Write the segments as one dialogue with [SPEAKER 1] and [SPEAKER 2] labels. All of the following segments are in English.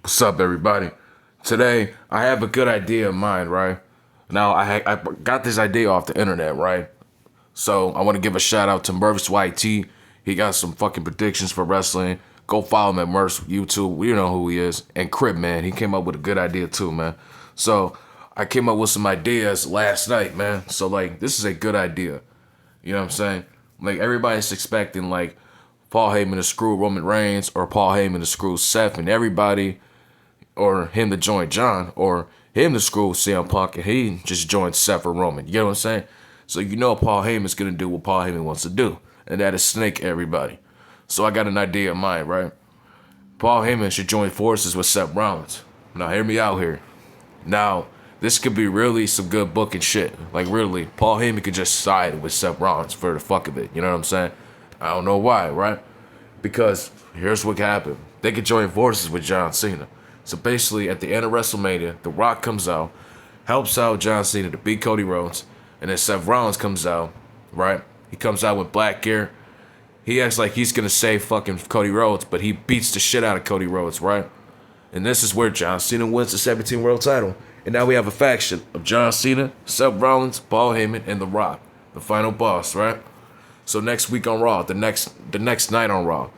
[SPEAKER 1] What's up, everybody? Today, I have a good idea in mind, right? Now, I got this idea off the internet, right? So, I want to give a shout out to Merv's YT. He got some fucking predictions for wrestling. Go follow him at Merv's YouTube. We know who he is. And Crip, man, he came up with a good idea too, man. So, I came up with some ideas last night, man. So, like, this is a good idea. You know what I'm saying? Like, everybody's expecting, like, Paul Heyman to screw Roman Reigns or Paul Heyman to screw Seth and everybody, or him to join John, or him to screw CM Punk and he just joined Seth or Roman. You get what I'm saying? So you know Paul Heyman's gonna do what Paul Heyman wants to do, and that is snake everybody. So I got an idea in mind, right? Paul Heyman should join forces with Seth Rollins. Now hear me out here. Now this could be really some good booking shit. Like really, Paul Heyman could just side with Seth Rollins for the fuck of it. You know what I'm saying? I don't know why, right? Because here's what happened. They could join forces with John Cena. So basically, at the end of WrestleMania, The Rock comes out, helps out John Cena to beat Cody Rhodes, and then Seth Rollins comes out, right? He comes out with black gear. He acts like he's gonna save fucking Cody Rhodes, but he beats the shit out of Cody Rhodes, right? And this is where John Cena wins the 17 world title. And now we have a faction of John Cena, Seth Rollins, Paul Heyman, and The Rock, the final boss, right? So next week on Raw, the next night on Raw,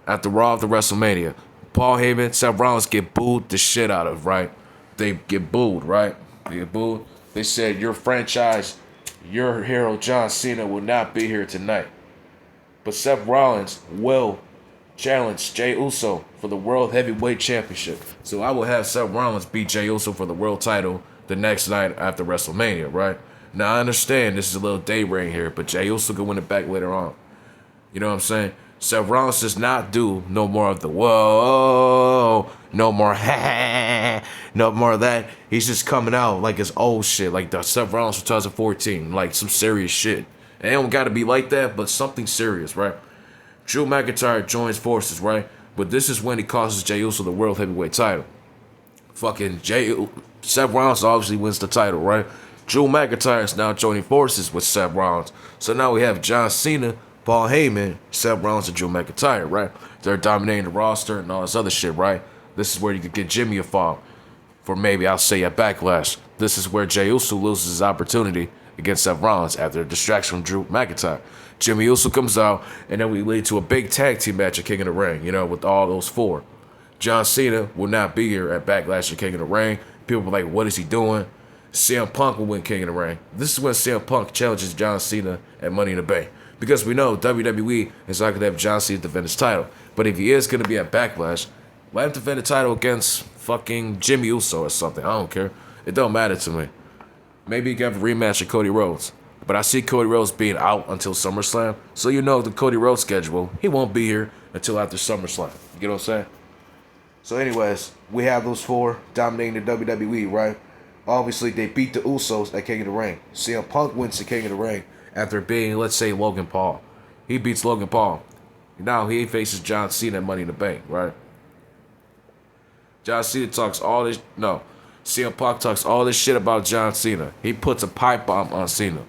[SPEAKER 1] after Raw of the WrestleMania, Paul Heyman, Seth Rollins get booed the shit out of, right? They get booed, right? They get booed. They said, your franchise, your hero John Cena will not be here tonight. But Seth Rollins will challenge Jey Uso for the World Heavyweight Championship. So I will have Seth Rollins beat Jey Uso for the world title the next night after WrestleMania, right? Now I understand this is a little day ring here, but Jey Uso can win it back later on. You know what I'm saying? Seth Rollins does not do no more of the whoa, no more ha, no more of that. He's just coming out like his old shit, like the Seth Rollins from 2014, like some serious shit. And it don't gotta be like that, but something serious, right? Drew McIntyre joins forces, right? But this is when he causes Jey Uso the World Heavyweight title. Seth Rollins obviously wins the title, right? Drew McIntyre is now joining forces with Seth Rollins. So now we have John Cena, Paul Heyman, Seth Rollins, and Drew McIntyre, right? They're dominating the roster and all this other shit, right? This is where you could get Jimmy a fall for maybe, I'll say, a backlash. This is where Jey Uso loses his opportunity against Seth Rollins after a distraction from Drew McIntyre. Jimmy Uso comes out, and then we lead to a big tag team match at King of the Ring, you know, with all those four. John Cena will not be here at Backlash at King of the Ring. People were like, what is he doing? CM Punk will win King of the Ring. This is when CM Punk challenges John Cena at Money in the Bank. Because we know WWE is not going to have John Cena defend his title. But if he is going to be at Backlash, let him defend the title against fucking Jimmy Uso or something. I don't care. It don't matter to me. Maybe he can have a rematch with Cody Rhodes. But I see Cody Rhodes being out until SummerSlam. So you know the Cody Rhodes schedule. He won't be here until after SummerSlam. You get what I'm saying? So anyways, we have those four dominating the WWE, right? Obviously, they beat the Usos at King of the Ring. CM Punk wins the King of the Ring after beating, let's say, Logan Paul. He beats Logan Paul. Now he faces John Cena at Money in the Bank, right? John Cena talks all this, no. CM Punk talks all this shit about John Cena. He puts a pipe bomb on Cena.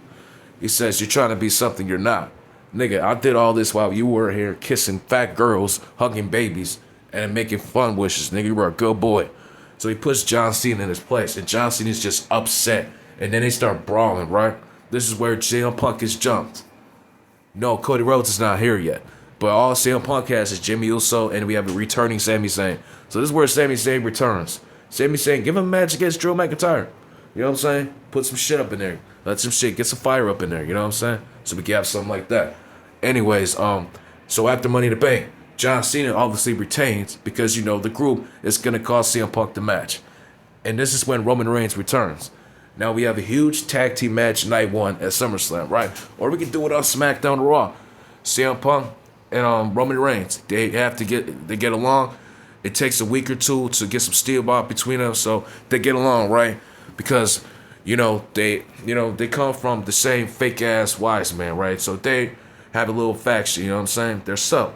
[SPEAKER 1] He says, you're trying to be something you're not. Nigga, I did all this while you were here kissing fat girls, hugging babies, and making fun wishes. Nigga, you were a good boy. So he puts John Cena in his place, and John Cena's just upset. And then they start brawling, right? This is where CM Punk is jumped. No, Cody Rhodes is not here yet. But all CM Punk has is Jimmy Uso, and we have a returning Sami Zayn. So this is where Sami Zayn returns. Sami Zayn, give him a match against Drew McIntyre. You know what I'm saying? Put some shit up in there. Let some shit, get some fire up in there. You know what I'm saying? So we can have something like that. Anyways, so after Money in the Bank, John Cena obviously retains because, you know, the group is going to cost CM Punk the match. And this is when Roman Reigns returns. Now we have a huge tag team match night one at SummerSlam, right? Or we can do it on SmackDown or Raw. CM Punk and Roman Reigns, they get along. It takes a week or two to get some steel bond between them, so they get along, right? Because, they come from the same fake ass wise man, right? So they have a little faction, you know what I'm saying? They're so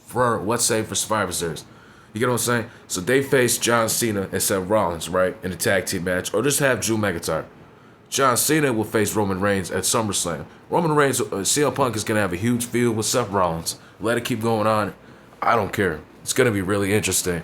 [SPEAKER 1] for let's say for Survivor Series. You get what I'm saying? So they face John Cena and Seth Rollins, right, in a tag team match, or just have Drew McIntyre. John Cena will face Roman Reigns at SummerSlam. Roman Reigns, CM Punk is gonna have a huge feud with Seth Rollins. Let it keep going on. I don't care. It's gonna be really interesting.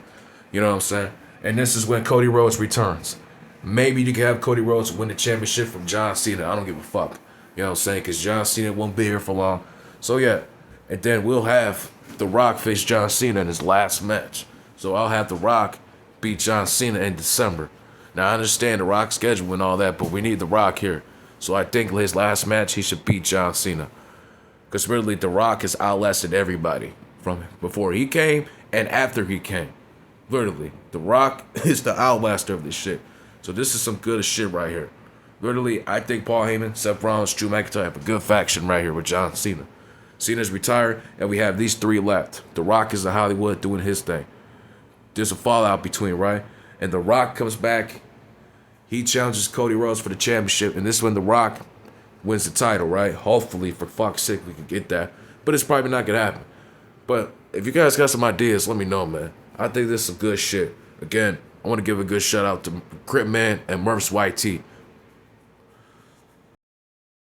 [SPEAKER 1] You know what I'm saying? And this is when Cody Rhodes returns. Maybe you can have Cody Rhodes win the championship from John Cena. I don't give a fuck. You know what I'm saying? Because John Cena won't be here for long. So yeah. And then we'll have The Rock face John Cena in his last match. So I'll have The Rock beat John Cena in December. Now I understand The Rock's schedule and all that, but we need The Rock here. So I think his last match, he should beat John Cena. Because really, The Rock has outlasted everybody from before he came and after he came. Literally, The Rock is the outlaster of this shit. So this is some good shit right here. Literally, I think Paul Heyman, Seth Rollins, Drew McIntyre have a good faction right here with John Cena. Cena's retired, and we have these three left. The Rock is in Hollywood doing his thing. There's a fallout between, right? And The Rock comes back. He challenges Cody Rhodes for the championship, and this is when The Rock wins the title, right? Hopefully, for fuck's sake, we can get that. But it's probably not going to happen. But if you guys got some ideas, let me know, man. I think this is some good shit. Again, I want to give a good shout out to Crip Man and Murph's YT.